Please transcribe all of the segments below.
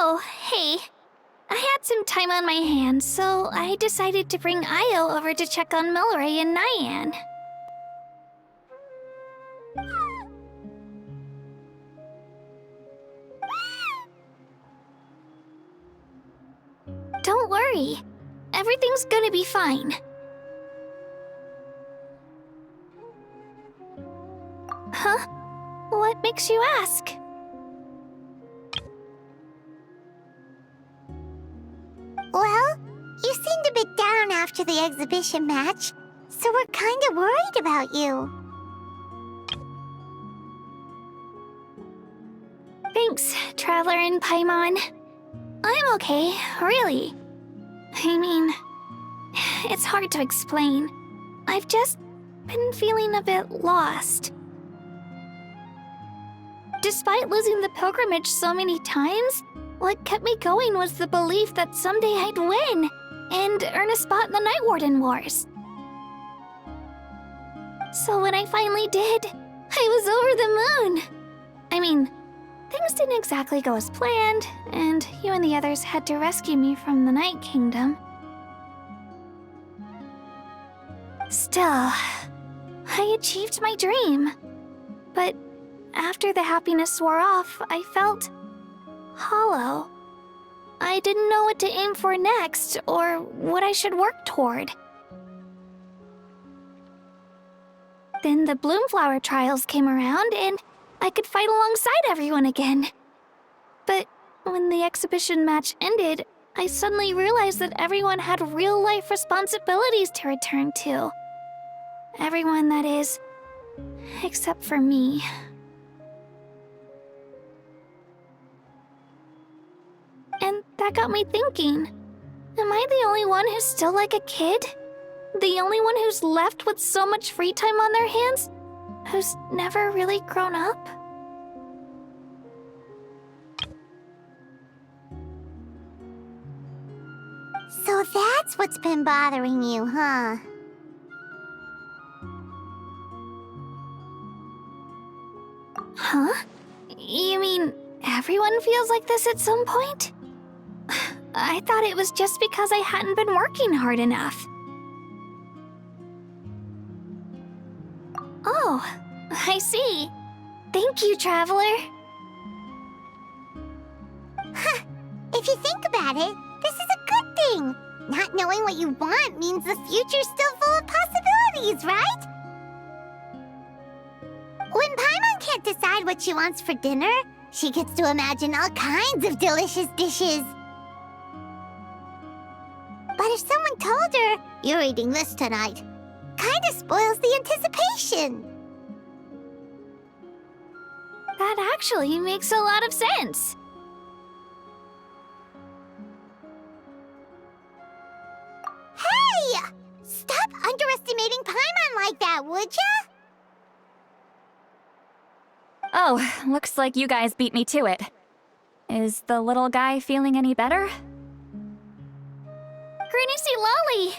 Oh, hey. I had some time on my hands, so I decided to bring Io over to check on Milray and Nyan. Don't worry. Everything's gonna be fine. Huh? What makes you ask? Well, you seemed a bit down after the exhibition match, so we're kinda worried about you. Thanks, Traveler and Paimon. I'm okay, really. I mean, it's hard to explain. I've just been feeling a bit lost. Despite losing the pilgrimage so many times, what kept me going was the belief that someday I'd win and earn a spot in the Night Warden Wars. So when I finally did, I was over the moon. I mean, things didn't exactly go as planned, and you and the others had to rescue me from the Night Kingdom. Still, I achieved my dream. But after the happiness wore off, I felt hollow. I didn't know what to aim for next, or what I should work toward. Then the Bloomflower trials came around, and I could fight alongside everyone again. But when the exhibition match ended, I suddenly realized that everyone had real-life responsibilities to return to. Everyone, that is, except for me. And that got me thinking, am I the only one who's still like a kid? The only one who's left with so much free time on their hands? Who's never really grown up? So that's what's been bothering you, huh? Huh? You mean everyone feels like this at some point? I thought it was just because I hadn't been working hard enough. Oh, I see. Thank you, Traveler. Huh. If you think about it, this is a good thing. Not knowing what you want means the future's still full of possibilities, right? When Paimon can't decide what she wants for dinner, she gets to imagine all kinds of delicious dishes. But if someone told her, "You're eating this tonight," kinda spoils the anticipation. That actually makes a lot of sense. Hey! Stop underestimating Paimon like that, would ya? Oh, looks like you guys beat me to it. Is the little guy feeling any better? Granny C. Lolly!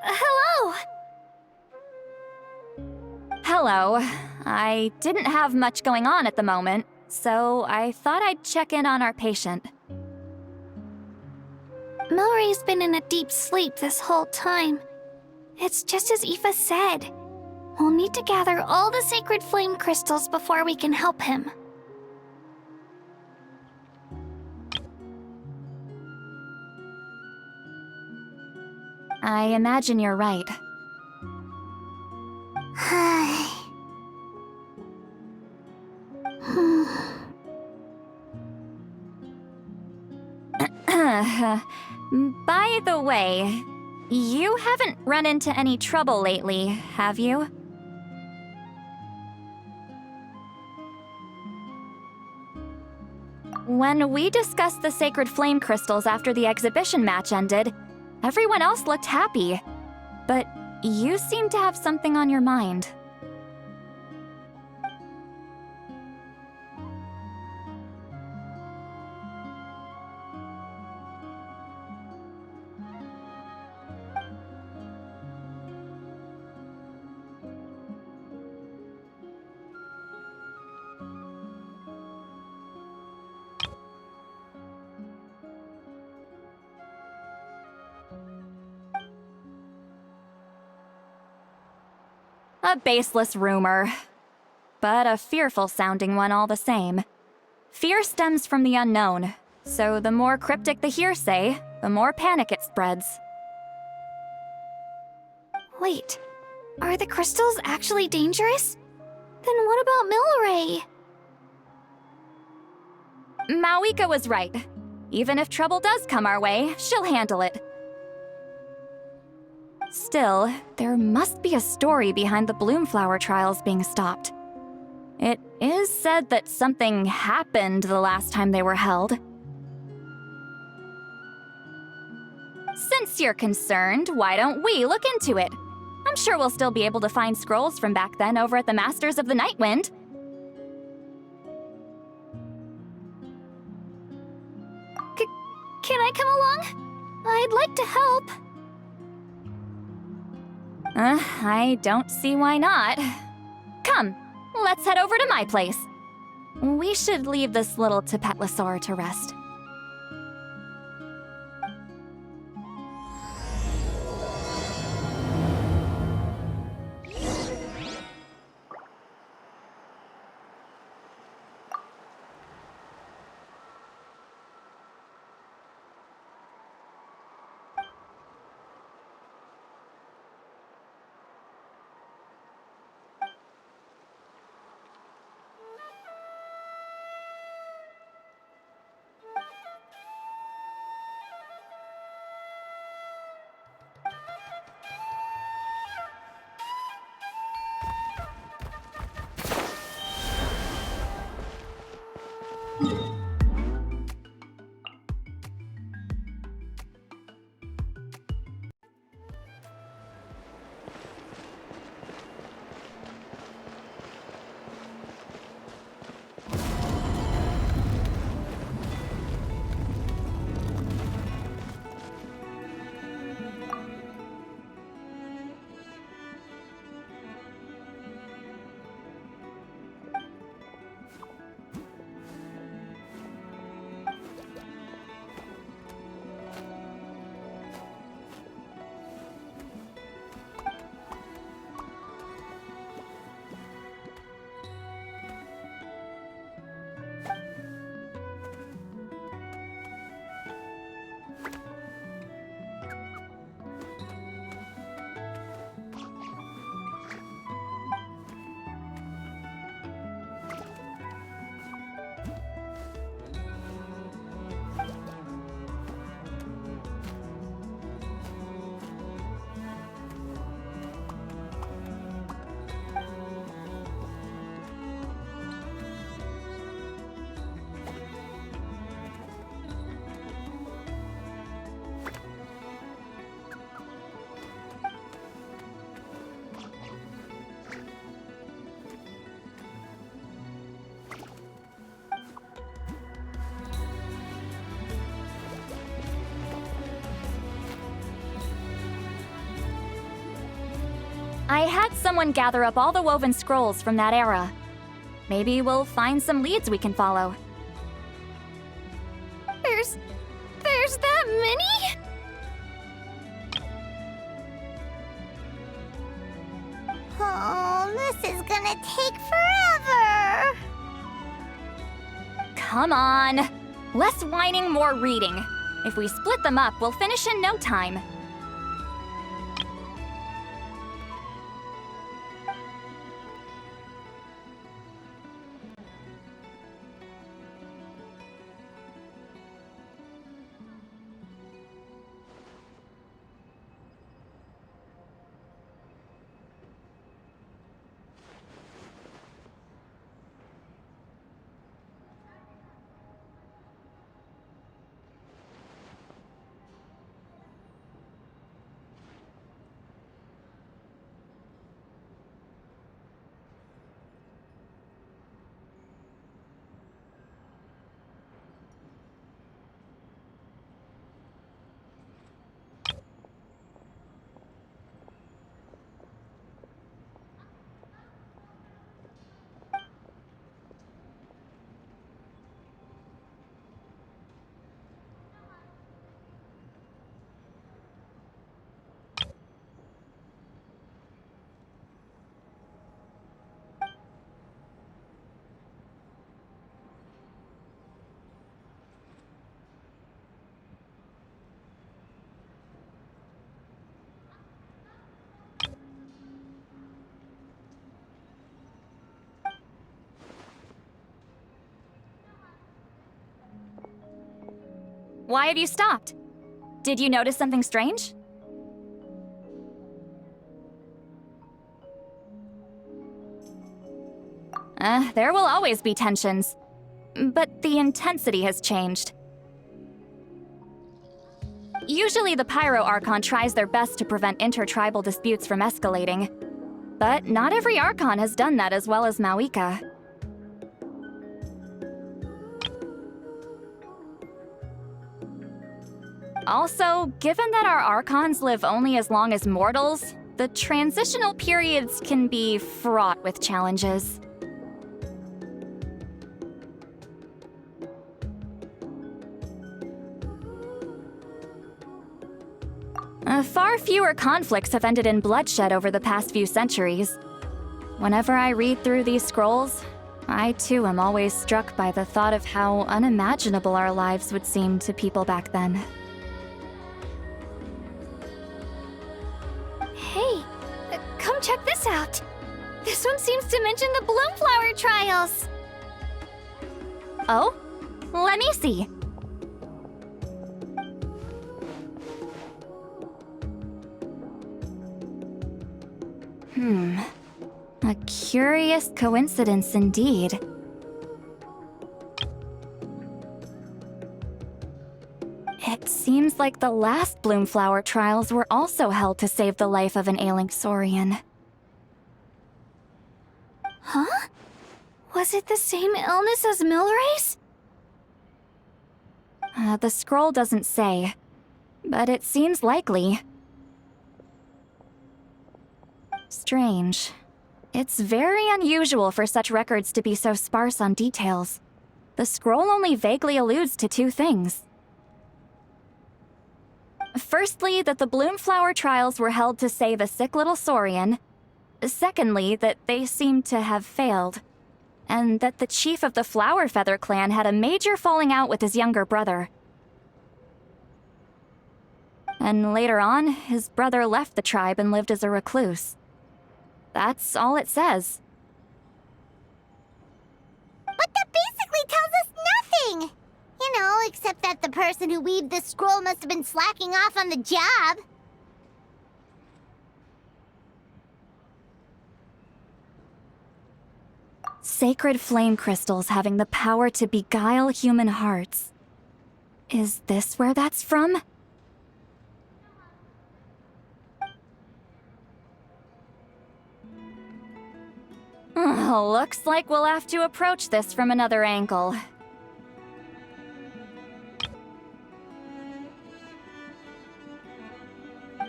Hello! Hello. I didn't have much going on at the moment, so I thought I'd check in on our patient. Milray's been in a deep sleep this whole time. It's just as Aoife said. We'll need to gather all the sacred flame crystals before we can help him. I imagine you're right. By the way, you haven't run into any trouble lately, have you? When we discussed the sacred flame crystals after the exhibition match ended, everyone else looked happy. But you seem to have something on your mind. A baseless rumor, but a fearful-sounding one all the same. Fear stems from the unknown, so the more cryptic the hearsay, the more panic it spreads. Wait, are the crystals actually dangerous? Then what about Milray? Mauika was right. Even if trouble does come our way, she'll handle it. Still, there must be a story behind the Bloomflower trials being stopped. It is said that something happened the last time they were held. Since you're concerned, why don't we look into it? I'm sure we'll still be able to find scrolls from back then over at the Masters of the Nightwind. Can I come along? I'd like to help. I don't see why not. Come, let's head over to my place. We should leave this little Tapetlosaur to rest. I had someone gather up all the woven scrolls from that era. Maybe we'll find some leads we can follow. There's that many? Oh, this is gonna take forever. Come on! Less whining, more reading. If we split them up, we'll finish in no time. Why have you stopped? Did you notice something strange? There will always be tensions. But the intensity has changed. Usually the Pyro Archon tries their best to prevent intertribal disputes from escalating. But not every Archon has done that as well as Mauika. Also, given that our Archons live only as long as mortals, the transitional periods can be fraught with challenges. Far fewer conflicts have ended in bloodshed over the past few centuries. Whenever I read through these scrolls, I too am always struck by the thought of how unimaginable our lives would seem to people back then. Hey, come check this out. This one seems to mention the Bloomflower trials. Oh? Let me see. A curious coincidence indeed. It seems like the last Bloomflower trials were also held to save the life of an ailing Saurian. Huh? Was it the same illness as Milrace? The scroll doesn't say, but it seems likely. Strange. It's very unusual for such records to be so sparse on details. The scroll only vaguely alludes to two things. Firstly, that the Bloomflower trials were held to save a sick little Saurian. Secondly, that they seemed to have failed. And that the chief of the Flower Feather clan had a major falling out with his younger brother. And later on, his brother left the tribe and lived as a recluse. That's all it says. But that basically tells us nothing! You know, except that the person who weaved this scroll must have been slacking off on the job. Sacred flame crystals having the power to beguile human hearts. Is this where that's from? Looks like we'll have to approach this from another angle.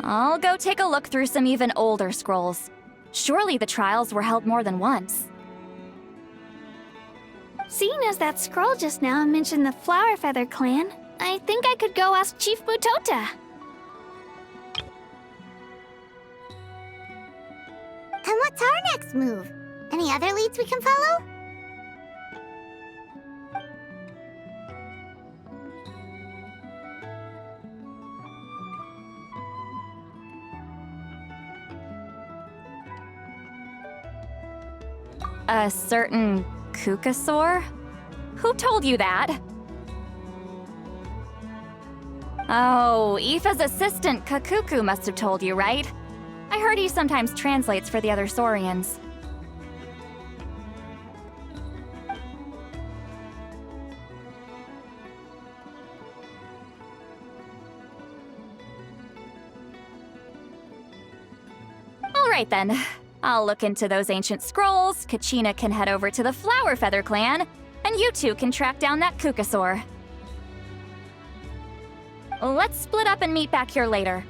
I'll go take a look through some even older scrolls. Surely the trials were held more than once. Seeing as that scroll just now mentioned the Flower Feather clan, I think I could go ask Chief Mutota. And what's our next move? Any other leads we can follow? A certain Kukasaur? Who told you that? Oh, Aoife's assistant Kakuku must have told you, right? I heard he sometimes translates for the other Saurians. Alright then. I'll look into those ancient scrolls, Kachina can head over to the Flower Feather clan, and you two can track down that Kukasaur. Let's split up and meet back here later.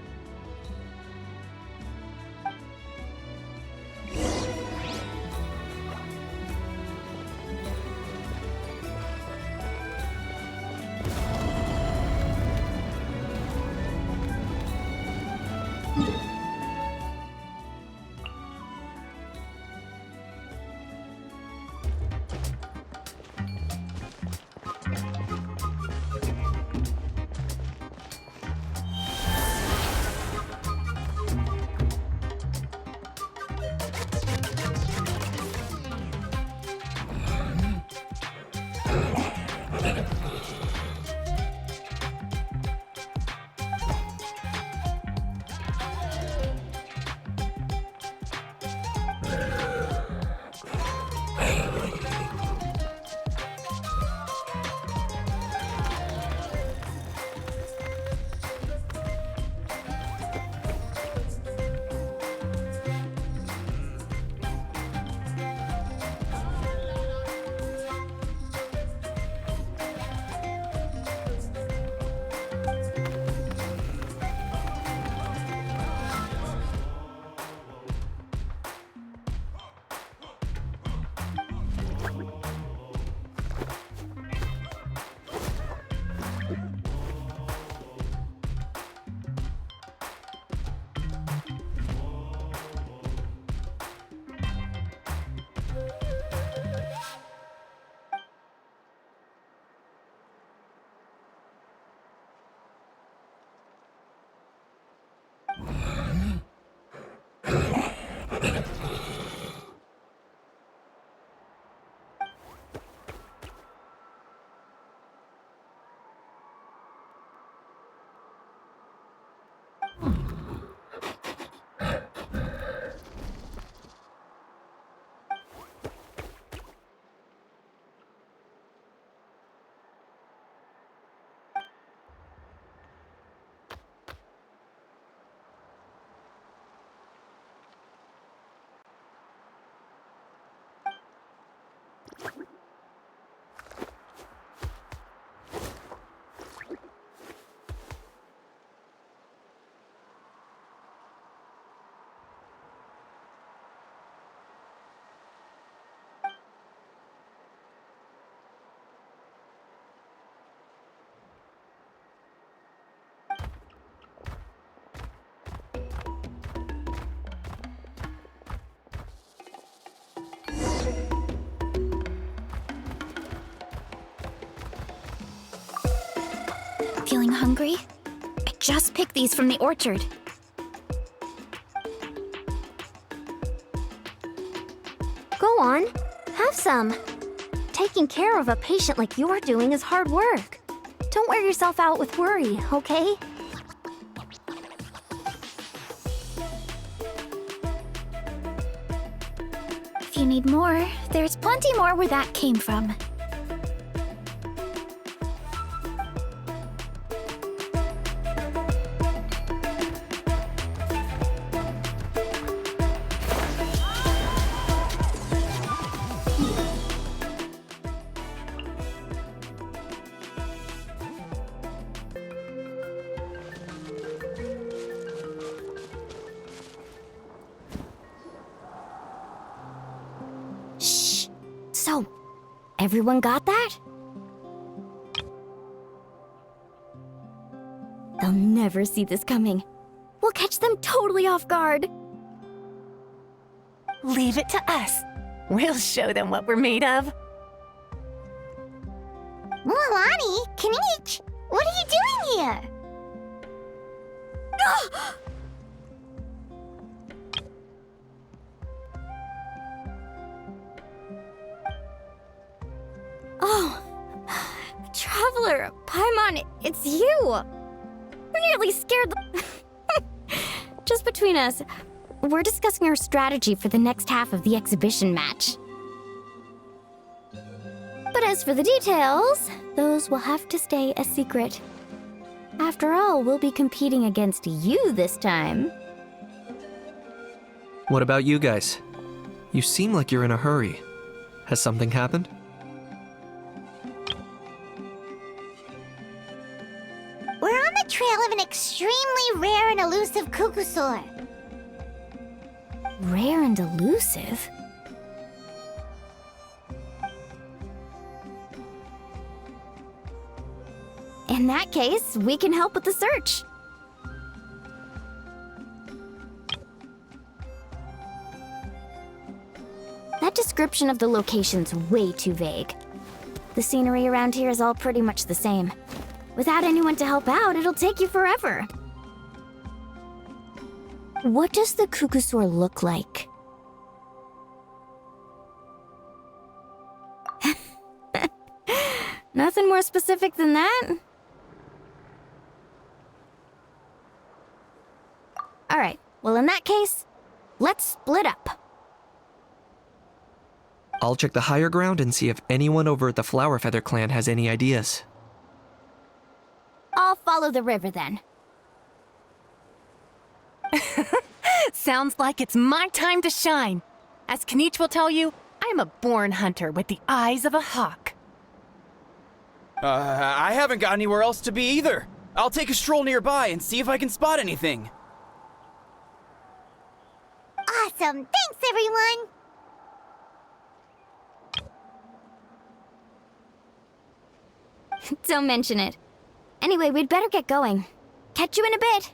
Feeling hungry? I just picked these from the orchard. Go on, have some. Taking care of a patient like you're doing is hard work. Don't wear yourself out with worry, okay? If you need more, there's plenty more where that came from. Shh. So, everyone got that? They'll never see this coming. We'll catch them totally off guard. Leave it to us. We'll show them what we're made of. Milani, Kinich, what are you doing here? Oh, Traveler, Paimon, it's you! We're nearly scared. Just between us, we're discussing our strategy for the next half of the exhibition match. But as for the details, those will have to stay a secret. After all, we'll be competing against you this time. What about you guys? You seem like you're in a hurry. Has something happened? We're on the trail of an extremely rare and elusive cuckoosaur. Rare and elusive? In that case, we can help with the search. That description of the location's way too vague. The scenery around here is all pretty much the same. Without anyone to help out, it'll take you forever. What does the cuckoosaur look like? Nothing more specific than that? Alright, well in that case, let's split up. I'll check the higher ground and see if anyone over at the Flower Feather clan has any ideas. I'll follow the river then. Sounds like it's my time to shine. As Kinich will tell you, I'm a born hunter with the eyes of a hawk. I haven't got anywhere else to be either. I'll take a stroll nearby and see if I can spot anything. Awesome, thanks everyone! Don't mention it. Anyway, we'd better get going. Catch you in a bit.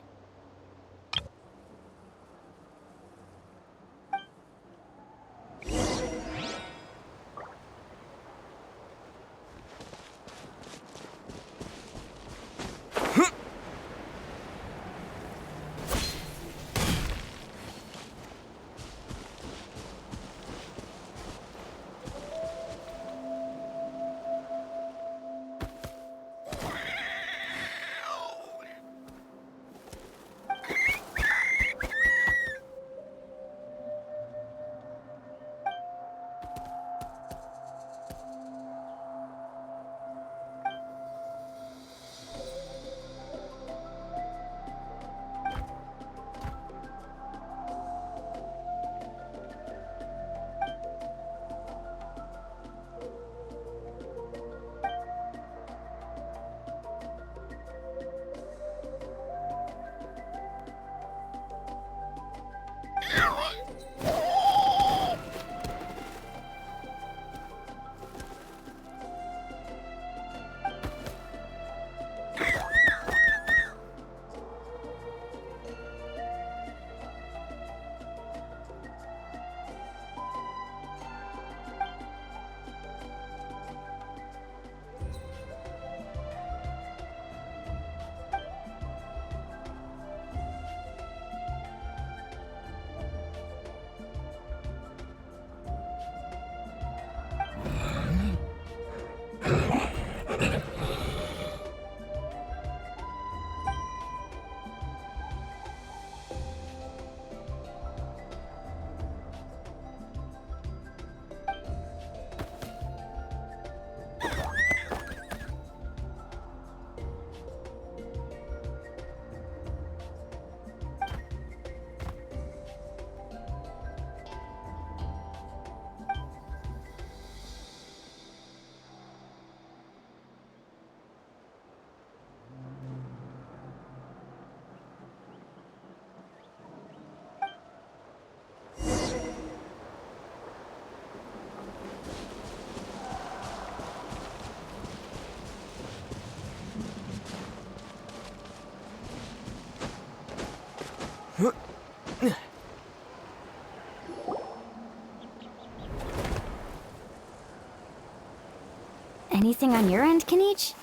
Anything on your end, Kanich?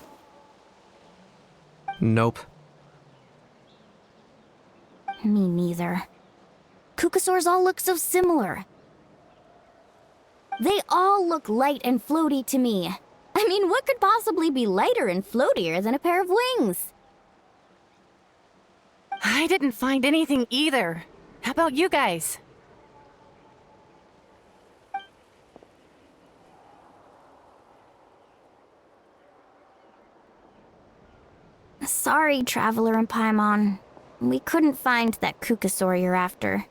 Nope. Me neither. Kukasaurs all look so similar. They all look light and floaty to me. I mean, what could possibly be lighter and floatier than a pair of wings? I didn't find anything either. How about you guys? Sorry, Traveler and Paimon. We couldn't find that Kukasaur you're after.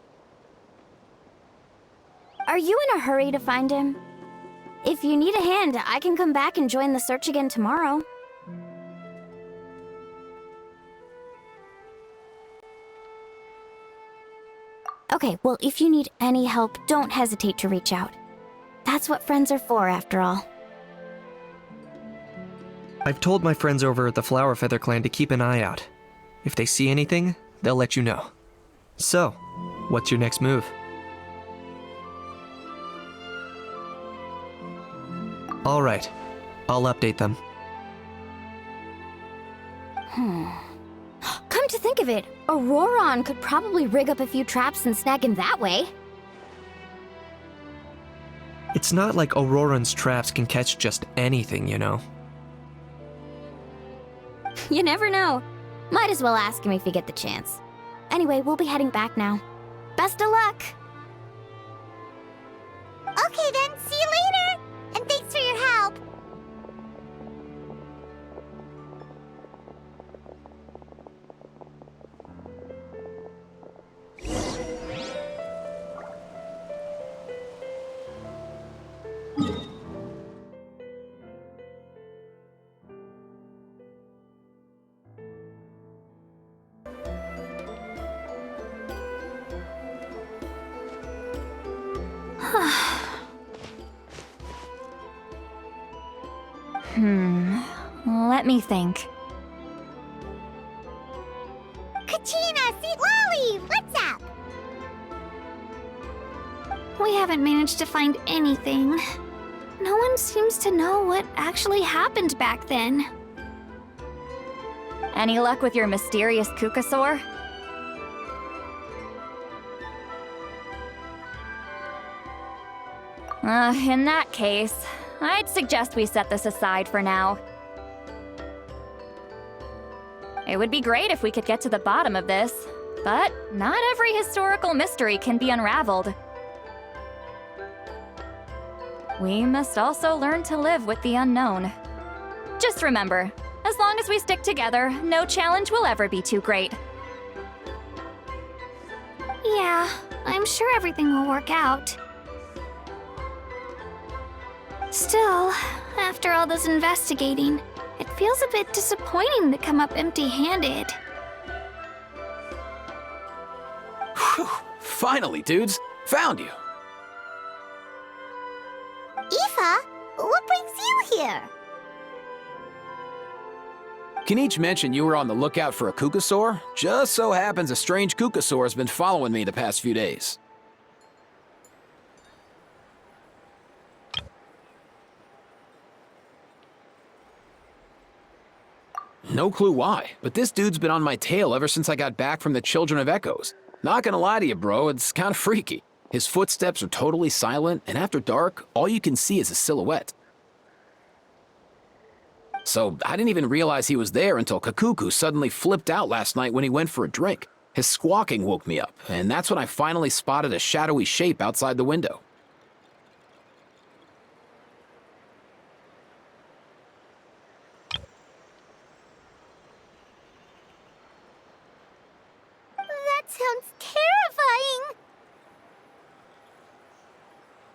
Are you in a hurry to find him? If you need a hand, I can come back and join the search again tomorrow. Okay, well, if you need any help, don't hesitate to reach out. That's what friends are for, after all. I've told my friends over at the Flower Feather Clan to keep an eye out. If they see anything, they'll let you know. So, what's your next move? All right, I'll update them. Come to think of it, Auroron could probably rig up a few traps and snag him that way. It's not like Auroran's traps can catch just anything, you know. You never know. Might as well ask him if you get the chance. Anyway, we'll be heading back now. Best of luck! Okay then, see you later! And thanks for your help! Let me think. Kachina, Sweet Lolly, what's up? We haven't managed to find anything. No one seems to know what actually happened back then. Any luck with your mysterious Kukasaur? In that case, I'd suggest we set this aside for now. It would be great if we could get to the bottom of this, but not every historical mystery can be unraveled. We must also learn to live with the unknown. Just remember, as long as we stick together, no challenge will ever be too great. Yeah, I'm sure everything will work out. Still, after all this investigating, it feels a bit disappointing to come up empty-handed. Whew. Finally, dudes. Found you. Aoife, what brings you here? Kanich mentioned you were on the lookout for a Kukasaur. Just so happens a strange Kukasaur has been following me the past few days. No clue why, but this dude's been on my tail ever since I got back from the Children of Echoes. Not gonna lie to you, bro, it's kinda freaky. His footsteps are totally silent, and after dark, all you can see is a silhouette. So I didn't even realize he was there until Kakuku suddenly flipped out last night when he went for a drink. His squawking woke me up, and that's when I finally spotted a shadowy shape outside the window. That sounds terrifying!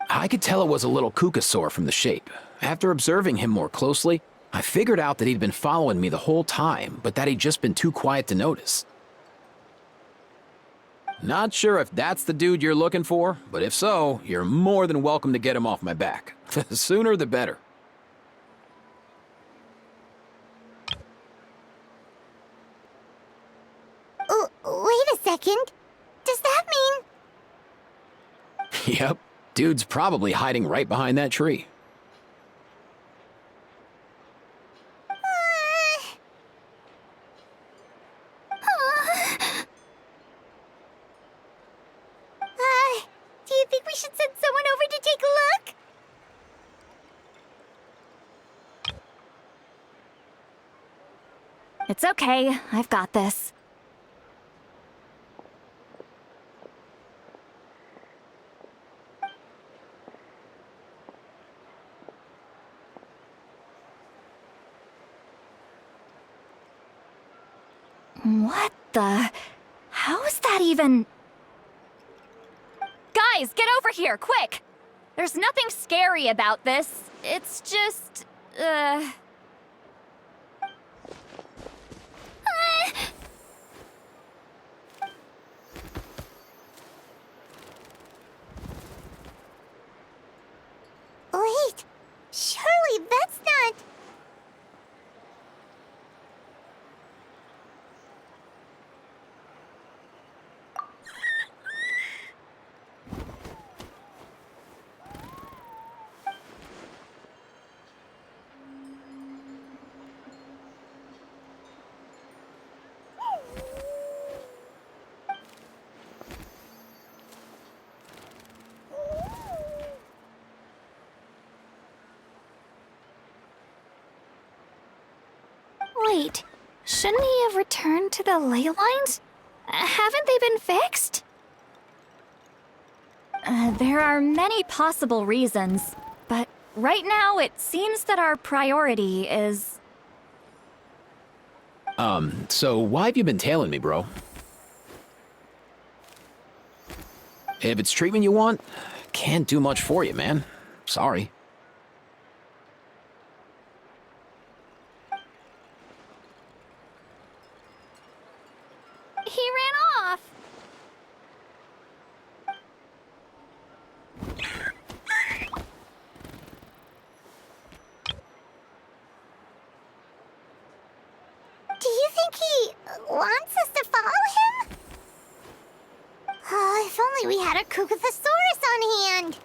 I could tell it was a little Kukasaur from the shape. After observing him more closely, I figured out that he'd been following me the whole time, but that he'd just been too quiet to notice. Not sure if that's the dude you're looking for, but if so, you're more than welcome to get him off my back. The sooner the better. Wait a second. Yep. Dude's probably hiding right behind that tree. Do you think we should send someone over to take a look? It's okay, I've got this. What the? How is that even? Guys, get over here, quick! There's nothing scary about this. It's just, Wait, surely that's not... Wait, shouldn't he have returned to the ley lines? Haven't they been fixed? there are many possible reasons, but right now it seems that our priority is... So why have you been tailing me, bro? If it's treatment you want, can't do much for you, man. Sorry. He ran off. Do you think he wants us to follow him? Oh, if only we had a Kukathosaurus on hand.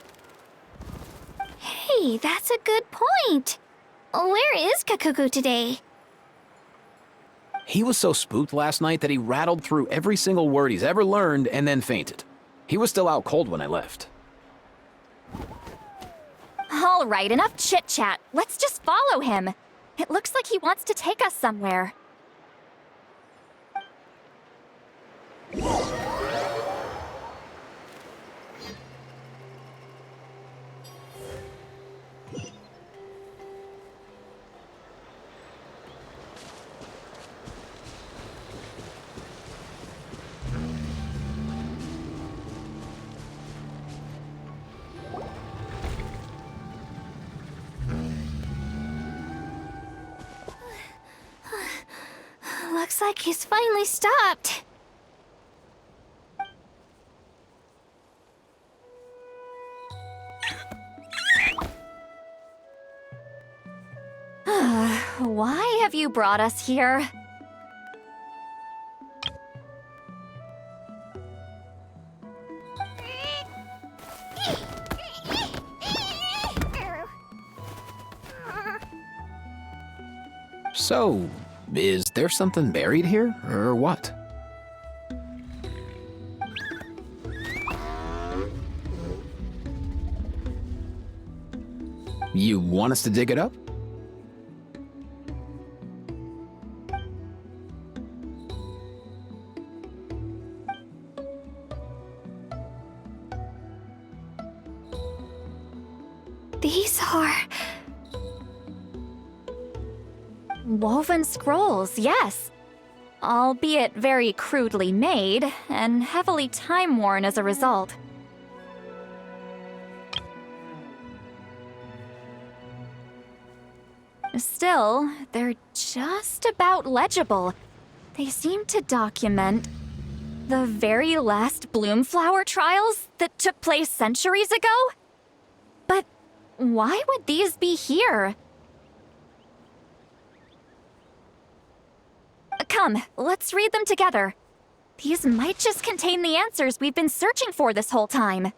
Hey, that's a good point. Where is Kakuku today? He was so spooked last night that he rattled through every single word he's ever learned and then fainted. He was still out cold when I left. All right, enough chit-chat. Let's just follow him. It looks like he wants to take us somewhere. Looks like he's finally stopped. Why have you brought us here? So, is there something buried here, or what? You want us to dig it up? These are... Woven scrolls, yes. Albeit very crudely made, and heavily time-worn as a result. Still, they're just about legible. They seem to document the very last bloomflower trials that took place centuries ago? But why would these be here? Come, let's read them together. These might just contain the answers we've been searching for this whole time.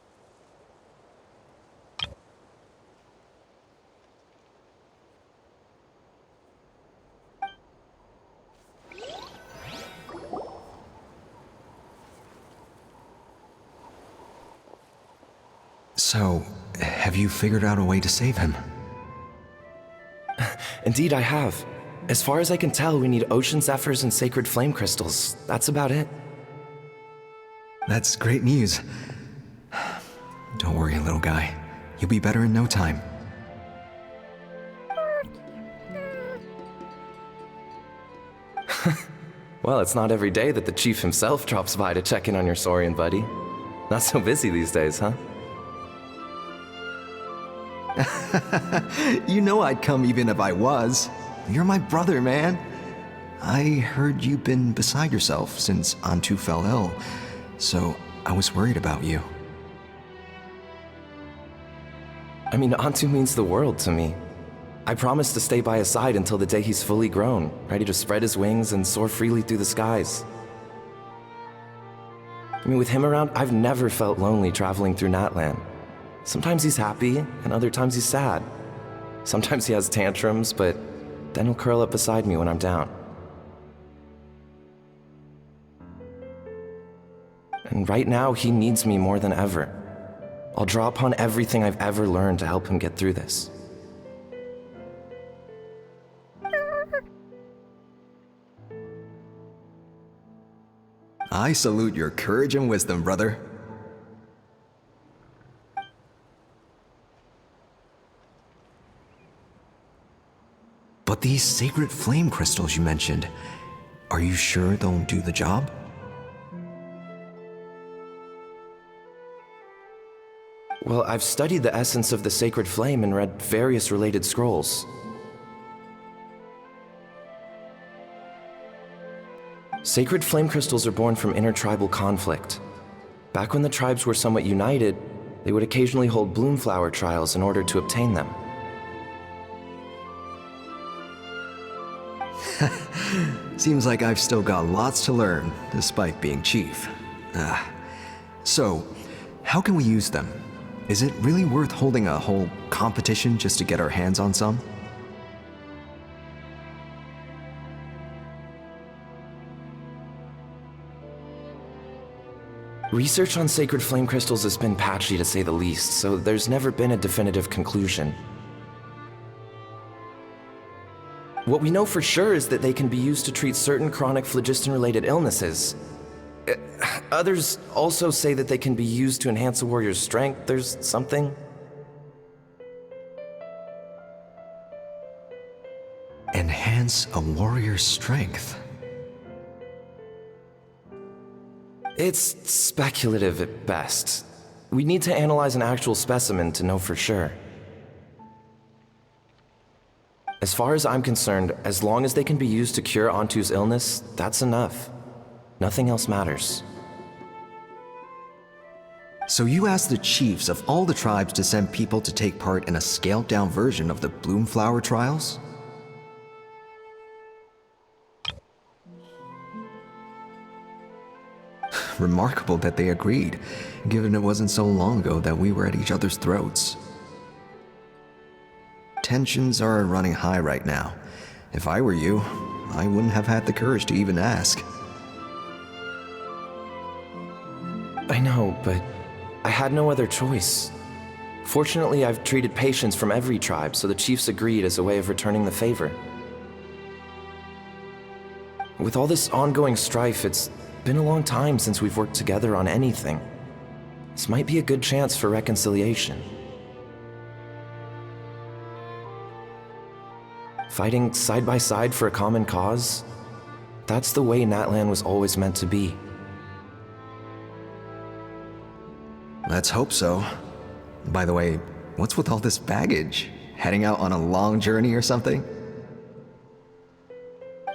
So, have you figured out a way to save him? Indeed, I have. As far as I can tell, we need ocean zephyrs and sacred flame crystals. That's about it. That's great news. Don't worry, little guy. You'll be better in no time. Well, it's not every day that the chief himself drops by to check in on your Saurian buddy. Not so busy these days, huh? You know I'd come even if I was. You're my brother, man. I heard you've been beside yourself since Antu fell ill, so I was worried about you. I mean, Antu means the world to me. I promised to stay by his side until the day he's fully grown, ready to spread his wings and soar freely through the skies. I mean, with him around, I've never felt lonely traveling through Natlan. Sometimes he's happy, and other times he's sad. Sometimes he has tantrums, but then he'll curl up beside me when I'm down. And right now, he needs me more than ever. I'll draw upon everything I've ever learned to help him get through this. I salute your courage and wisdom, brother. But these sacred flame crystals you mentioned, are you sure they'll do the job? Well, I've studied the essence of the sacred flame and read various related scrolls. Sacred flame crystals are born from intertribal conflict. Back when the tribes were somewhat united, they would occasionally hold bloom flower trials in order to obtain them. Seems like I've still got lots to learn, despite being chief. So, how can we use them? Is it really worth holding a whole competition just to get our hands on some? Research on sacred flame crystals has been patchy to say the least, so there's never been a definitive conclusion. What we know for sure is that they can be used to treat certain chronic phlogiston-related illnesses. Others also say that they can be used to enhance a warrior's strength. There's something. Enhance a warrior's strength. It's speculative at best. We need to analyze an actual specimen to know for sure. As far as I'm concerned, as long as they can be used to cure Antu's illness, that's enough. Nothing else matters. So you asked the chiefs of all the tribes to send people to take part in a scaled-down version of the bloom flower trials? Remarkable that they agreed, given it wasn't so long ago that we were at each other's throats. Tensions are running high right now. If I were you, I wouldn't have had the courage to even ask. I know, but I had no other choice. Fortunately, I've treated patients from every tribe, so the chiefs agreed as a way of returning the favor. With all this ongoing strife, it's been a long time since we've worked together on anything. This might be a good chance for reconciliation. Fighting side by side for a common cause? That's the way Natlan was always meant to be. Let's hope so. By the way, what's with all this baggage? Heading out on a long journey or something?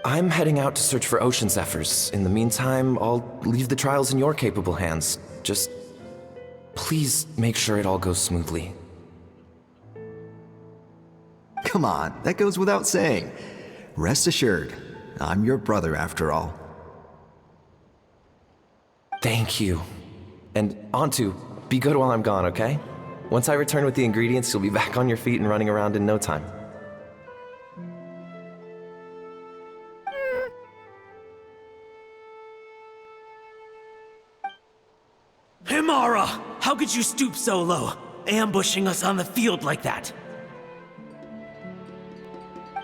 I'm heading out to search for ocean zephyrs. In the meantime, I'll leave the trials in your capable hands. Just please make sure it all goes smoothly. Come on, that goes without saying. Rest assured, I'm your brother after all. Thank you. And Antu, be good while I'm gone, okay? Once I return with the ingredients, you'll be back on your feet and running around in no time. Himara! How could you stoop so low? ambushing us on the field like that?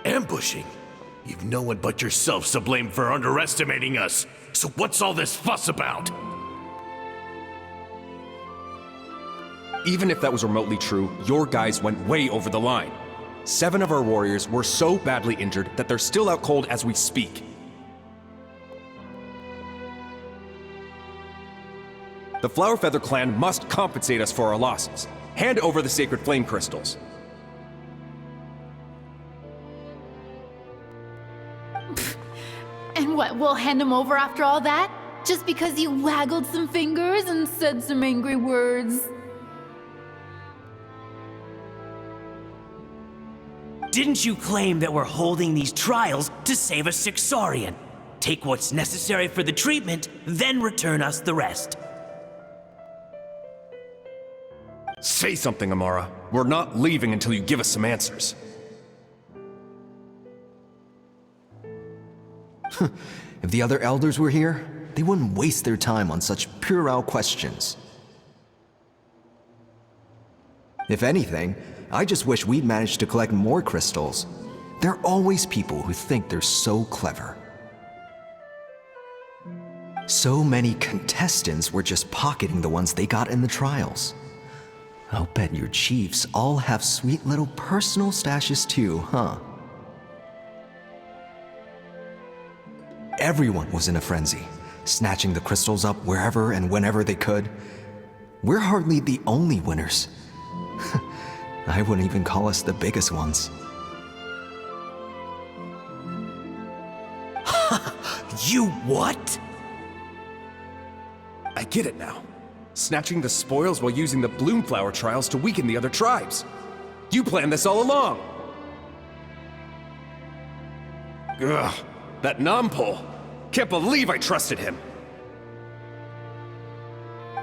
Ambushing? You've no one but yourself to blame for underestimating us. So what's all this fuss about? Even if that was remotely true, your guys went way over the line. 7 of our warriors were so badly injured that they're still out cold as we speak. The Flower Feather clan must compensate us for our losses. Hand over the sacred flame crystals. And what, we'll hand them over after all that? Just because you waggled some fingers and said some angry words? Didn't you claim that we're holding these trials to save a Sixorian? Take what's necessary for the treatment, then return us the rest. Say something, Amara. We're not leaving until you give us some answers. If the other elders were here, they wouldn't waste their time on such puerile questions. If anything, I just wish we'd managed to collect more crystals. There are always people who think they're so clever. So many contestants were just pocketing the ones they got in the trials. I'll bet your chiefs all have sweet little personal stashes too, huh? Everyone was in a frenzy, snatching the crystals up wherever and whenever they could. We're hardly the only winners. I wouldn't even call us the biggest ones. You what? I get it now. Snatching the spoils while using the Bloomflower trials to weaken the other tribes. You planned this all along! Ugh, that Nompole. Can't believe I trusted him!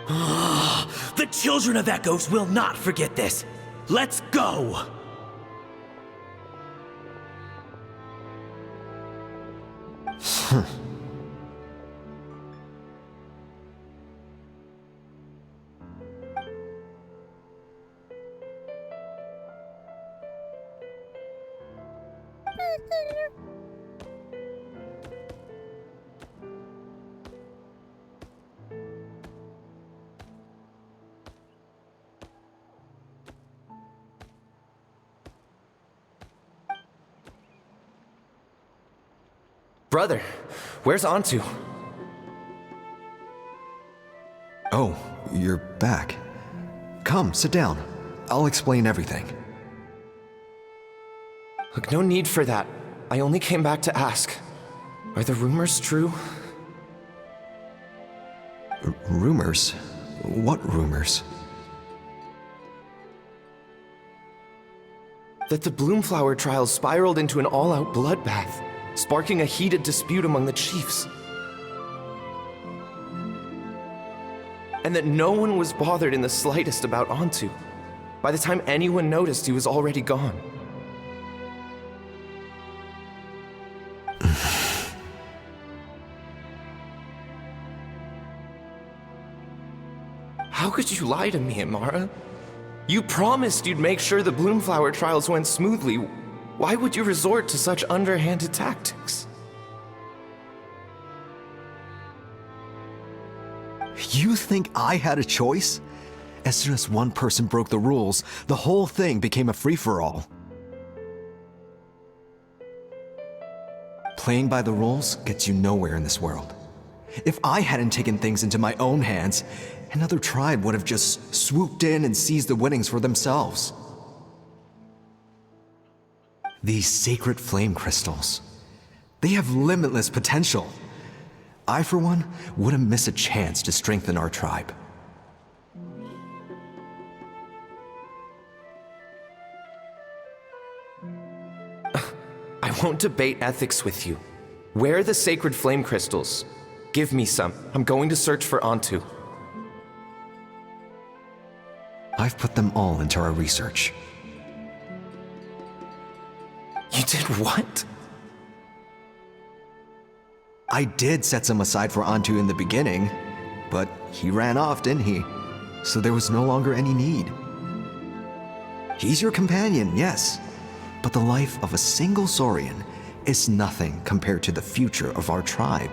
The Children of Echoes will not forget this. Let's go! Brother, where's Antu? Oh, you're back. Come, sit down. I'll explain everything. Look, no need for that. I only came back to ask. Are the rumors true? Rumors? What rumors? That the Bloomflower trials spiraled into an all-out bloodbath, sparking a heated dispute among the chiefs. And that no one was bothered in the slightest about Antu. By the time anyone noticed, he was already gone. How could you lie to me, Amara? You promised you'd make sure the Bloomflower trials went smoothly. Why would you resort to such underhanded tactics? You think I had a choice? As soon as one person broke the rules, the whole thing became a free-for-all. Playing by the rules gets you nowhere in this world. If I hadn't taken things into my own hands, another tribe would have just swooped in and seized the winnings for themselves. These sacred flame crystals, they have limitless potential. I, for one, wouldn't miss a chance to strengthen our tribe. I won't debate ethics with you. Where are the sacred flame crystals? Give me some. I'm going to search for Antu. I've put them all into our research. You did what? I did set some aside for Antu in the beginning, but he ran off, didn't he? So there was no longer any need. He's your companion, yes. But the life of a single Saurian is nothing compared to the future of our tribe.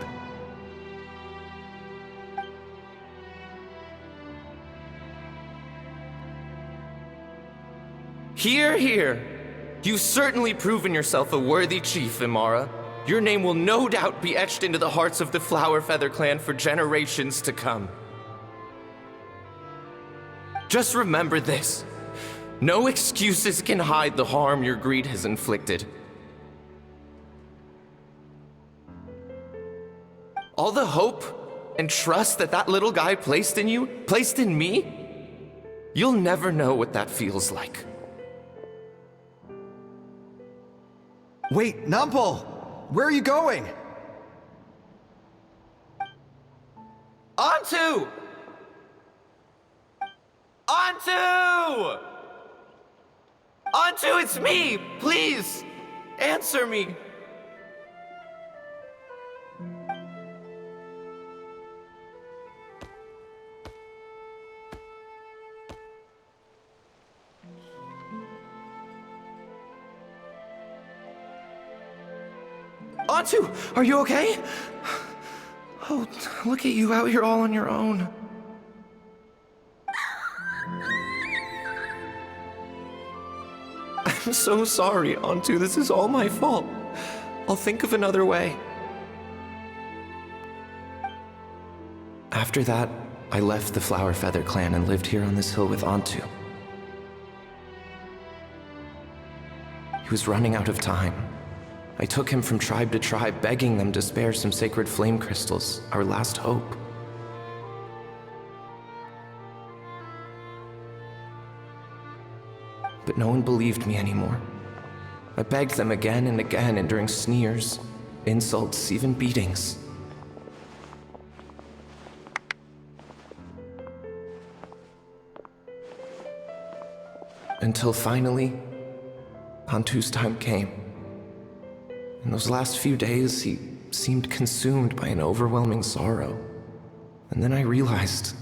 Hear, hear. You've certainly proven yourself a worthy chief, Imara. Your name will no doubt be etched into the hearts of the Flower Feather clan for generations to come. Just remember this. No excuses can hide the harm your greed has inflicted. All the hope and trust that little guy placed in you, placed in me, you'll never know what that feels like. Wait, Numpel! Where are you going? Onto! Onto! Onto, it's me! Please! Answer me! Onto, are you okay? Oh, look at you out here all on your own. I'm so sorry, Onto. This is all my fault. I'll think of another way. After that, I left the Flower Feather clan and lived here on this hill with Onto. He was running out of time. I took him from tribe to tribe, begging them to spare some sacred flame crystals, our last hope. But no one believed me anymore. I begged them again and again, enduring sneers, insults, even beatings. Until finally, Onto's time came. In those last few days, he seemed consumed by an overwhelming sorrow. And then I realized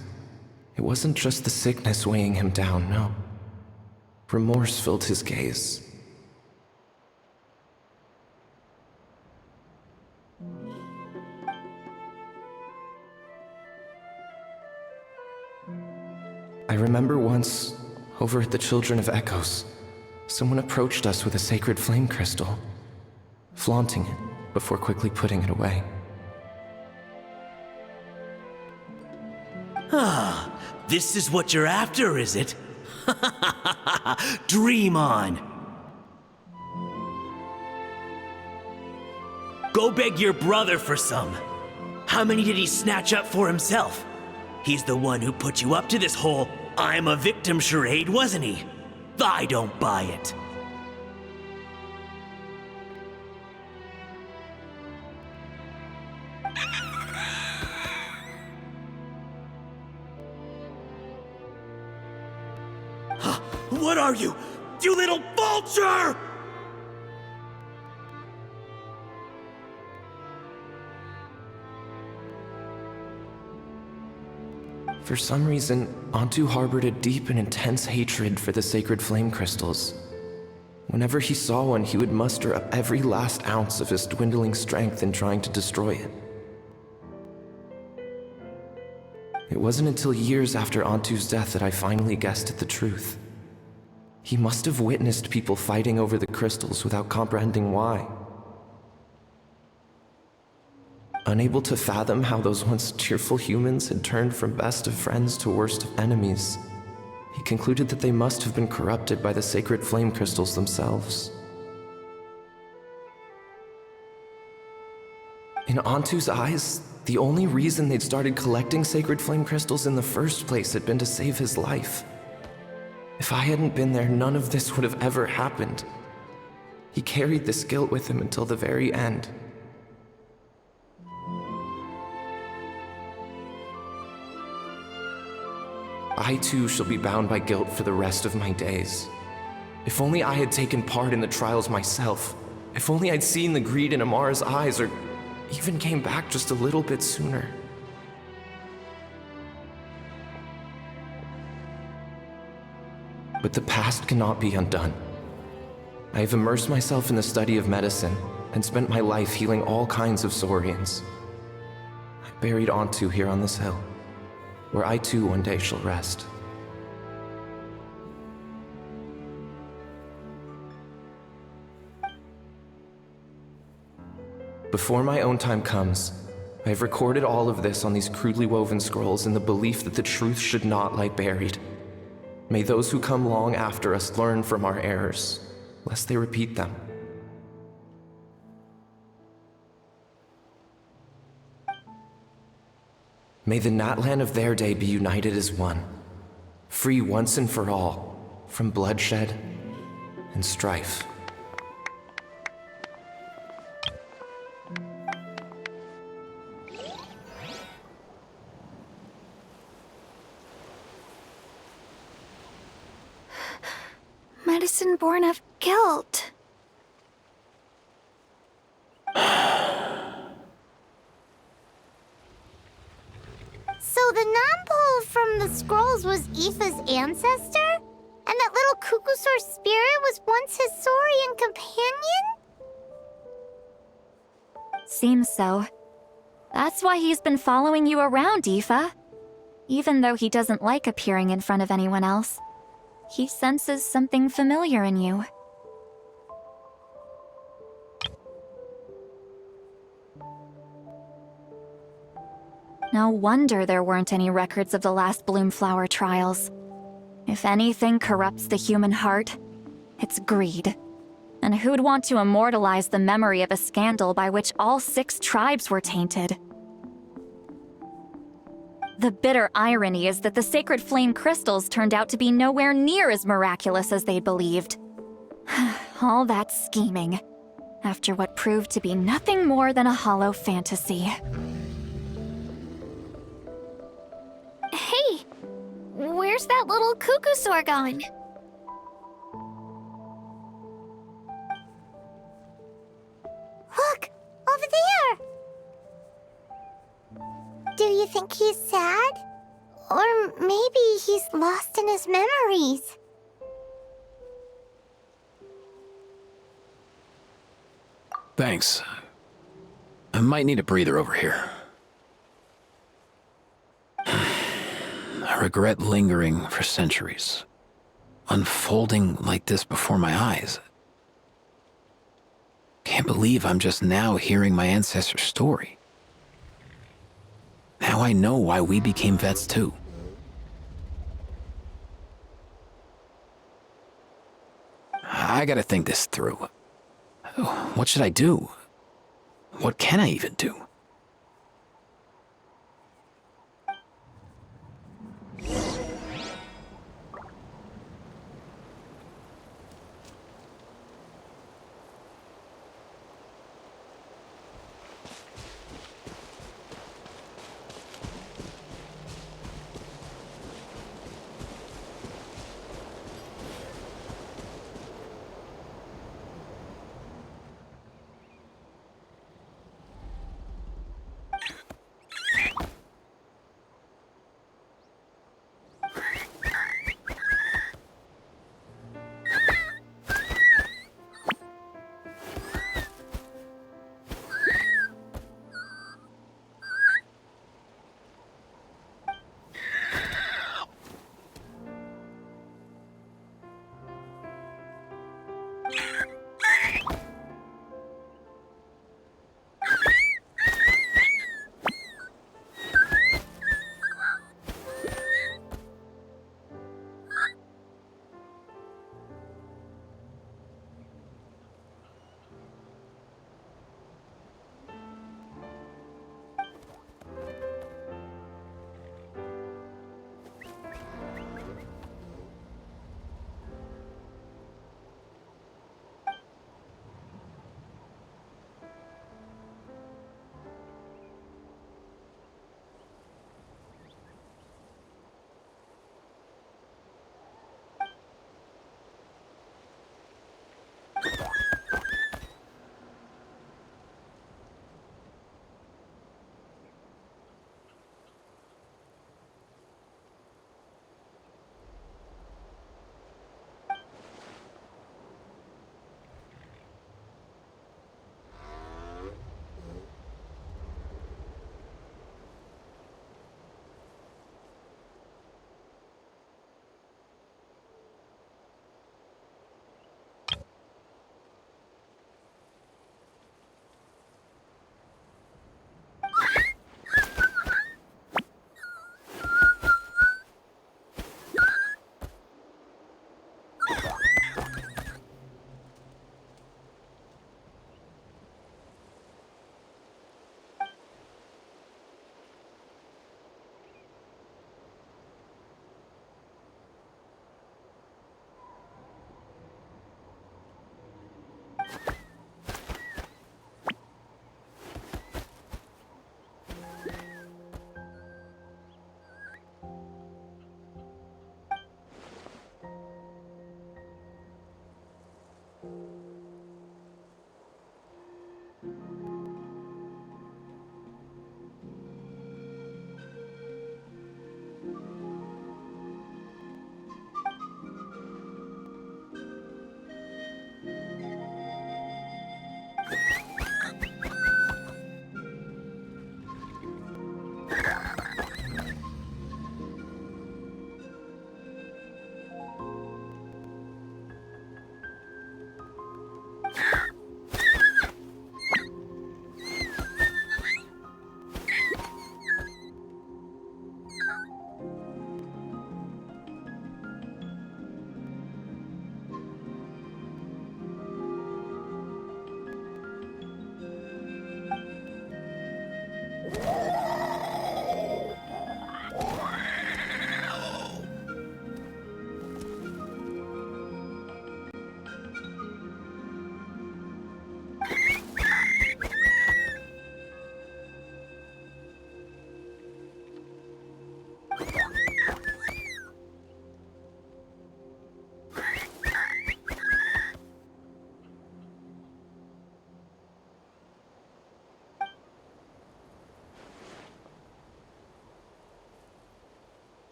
it wasn't just the sickness weighing him down, no. Remorse filled his gaze. I remember once, over at the Children of Echoes, someone approached us with a sacred flame crystal, flaunting it before quickly putting it away. Ah, this is what you're after, is it? Dream on. Go beg your brother for some. How many did he snatch up for himself? He's the one who put you up to this whole I'm a victim charade, wasn't he? I don't buy it. What are you? You little vulture! For some reason, Onto harbored a deep and intense hatred for the sacred flame crystals. Whenever he saw one, he would muster up every last ounce of his dwindling strength in trying to destroy it. It wasn't until years after Onto's death that I finally guessed at the truth. He must have witnessed people fighting over the crystals without comprehending why. Unable to fathom how those once cheerful humans had turned from best of friends to worst of enemies, he concluded that they must have been corrupted by the sacred flame crystals themselves. In Onto's eyes, the only reason they'd started collecting sacred flame crystals in the first place had been to save his life. If I hadn't been there, none of this would have ever happened. He carried this guilt with him until the very end. I too shall be bound by guilt for the rest of my days. If only I had taken part in the trials myself. If only I'd seen the greed in Amara's eyes, or even came back just a little bit sooner. but the past cannot be undone. I have immersed myself in the study of medicine and spent my life healing all kinds of saurians. I buried Ontu here on this hill, where I too one day shall rest. Before my own time comes, I have recorded all of this on these crudely woven scrolls in the belief that the truth should not lie buried. May those who come long after us learn from our errors, lest they repeat them. May the Natlan of their day be united as one, free once and for all from bloodshed and strife. Medicine born of guilt. So the non-pole from the scrolls was Aoife's ancestor? And that little Kukusaur spirit was once his saurian companion? Seems so. That's why he's been following you around, Aoife. Even though he doesn't like appearing in front of anyone else, he senses something familiar in you. No wonder there weren't any records of the last Bloomflower trials. If anything corrupts the human heart, it's greed. And who'd want to immortalize the memory of a scandal by which all 6 tribes were tainted? The bitter irony is that the sacred flame crystals turned out to be nowhere near as miraculous as they'd believed. All that scheming, after what proved to be nothing more than a hollow fantasy. Hey, where's that little Kukusaur going? Look, over there! Do you think he's sad? Or maybe he's lost in his memories? Thanks. I might need a breather over here. I regret lingering for centuries, unfolding like this before my eyes. Can't believe I'm just now hearing my ancestor's story. Now I know why we became vets too. I gotta think this through. What should I do? What can I even do?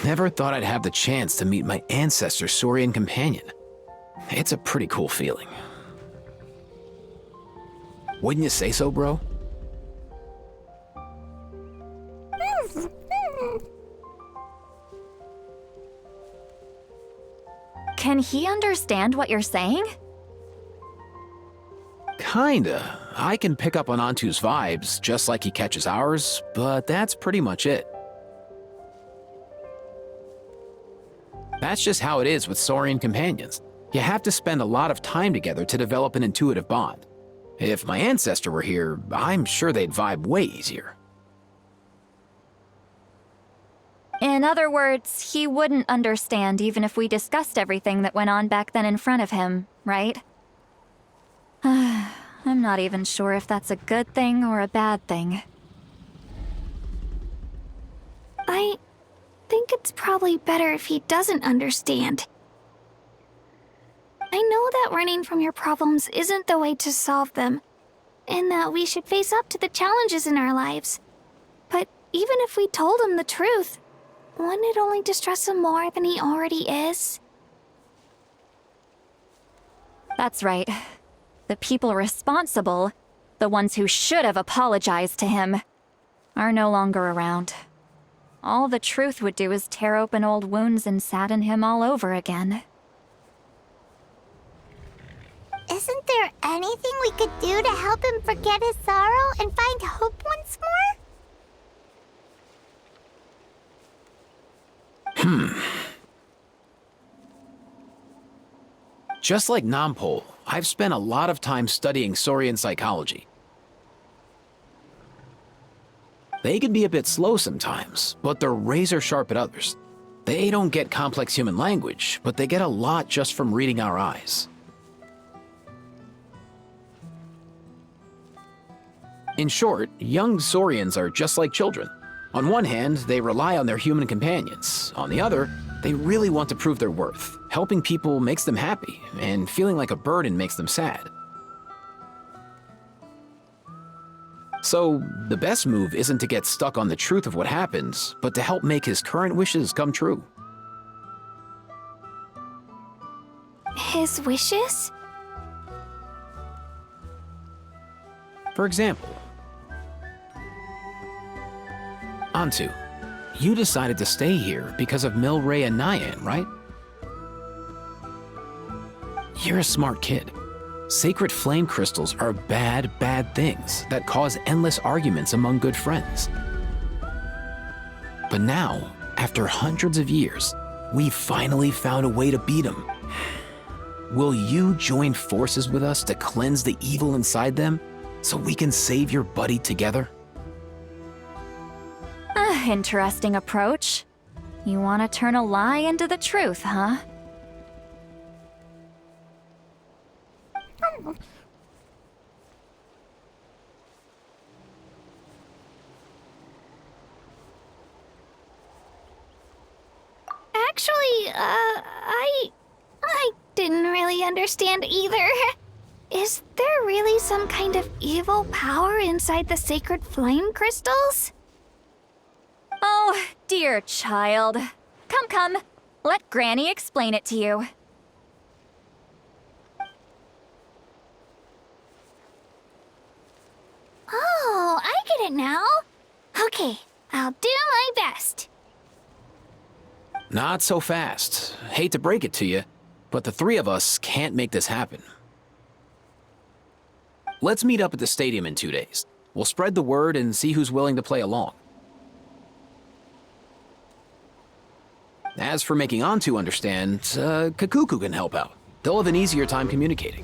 Never thought I'd have the chance to meet my ancestor Saurian companion. It's a pretty cool feeling. Wouldn't you say so, bro? Can he understand what you're saying? Kinda. I can pick up on Antu's vibes, just like he catches ours, but that's pretty much it. That's just how it is with Saurian companions. You have to spend a lot of time together to develop an intuitive bond. If my ancestor were here, I'm sure they'd vibe way easier. In other words, he wouldn't understand even if we discussed everything that went on back then in front of him, right? I'm not even sure if that's a good thing or a bad thing. I think it's probably better if he doesn't understand. I know that running from your problems isn't the way to solve them, and that we should face up to the challenges in our lives. But even if we told him the truth, wouldn't it only distress him more than he already is? That's right. The people responsible, the ones who should have apologized to him, are no longer around. All the truth would do is tear open old wounds and sadden him all over again. Isn't there anything we could do to help him forget his sorrow and find hope once more? Just like Nampol, I've spent a lot of time studying Saurian psychology. They can be a bit slow sometimes, but they're razor sharp at others. They don't get complex human language, but they get a lot just from reading our eyes. In short, young Saurians are just like children. On one hand, they rely on their human companions. On the other, they really want to prove their worth. Helping people makes them happy, and feeling like a burden makes them sad. So, the best move isn't to get stuck on the truth of what happens, but to help make his current wishes come true. His wishes? For example, Antu, you decided to stay here because of Milray and Nyan, right? You're a smart kid. Sacred flame crystals are bad, bad things that cause endless arguments among good friends. But now, after hundreds of years, we finally found a way to beat them. Will you join forces with us to cleanse the evil inside them so we can save your buddy together? Interesting approach. You want to turn a lie into the truth, huh? Actually, I didn't really understand either. Is there really some kind of evil power inside the sacred flame crystals? Oh, dear child. Come. Let Granny explain it to you. Oh, I get it now. Okay, I'll do my best. Not so fast. Hate to break it to you, but the three of us can't make this happen. Let's meet up at the stadium in 2 days. We'll spread the word and see who's willing to play along. As for making Antu understand, Kakuku can help out. They'll have an easier time communicating.